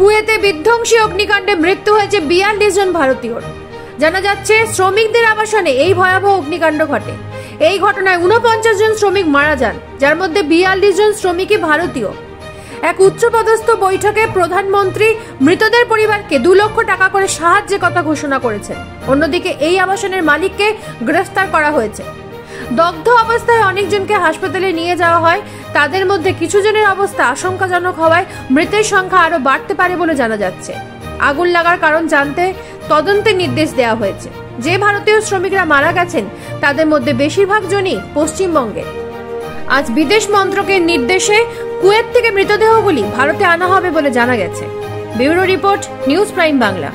কুয়েতে বিধ্বংসী অগ্নিকাণ্ডে মৃত্যু হয়েছে 42 জন ভারতীয়র। জানা যাচ্ছে শ্রমিকদের আবাসনে এই ভয়াবহ অগ্নিকাণ্ড ঘটে। এই ঘটনায় 49 জন শ্রমিক মারা যান, যার মধ্যে 42 জন শ্রমিকই ভারতীয়। এক উচ্চপদস্থ বৈঠকে প্রধানমন্ত্রী মৃতদের পরিবারকে 2 লক্ষ টাকা করে সাহায্যের কথা ঘোষণা করেছেন। অন্যদিকে এই আবাসনের মালিককে গ্রেফতার করা হয়েছে। দগ্ধ অবস্থায় অনেকজনকে হাসপাতালে নিয়ে যাওয়া হয়। তাদের মধ্যে কিছু জনের অবস্থা আশঙ্কাজনক হওয়ায় মৃতের সংখ্যা আরো বাড়তে পারে বলে জানা যাচ্ছে। আগুন লাগার কারণ জানতে তদন্তের নির্দেশ দেওয়া হয়েছে। যে ভারতীয় শ্রমিকরা মারা গেছেন তাদের মধ্যে বেশিরভাগ জনই পশ্চিমবঙ্গে। আজ বিদেশ মন্ত্রকের নির্দেশে কুয়েত থেকে মৃতদেহগুলি ভারতে আনা হবে বলে জানা গেছে। Bureau report, news prime Bangla.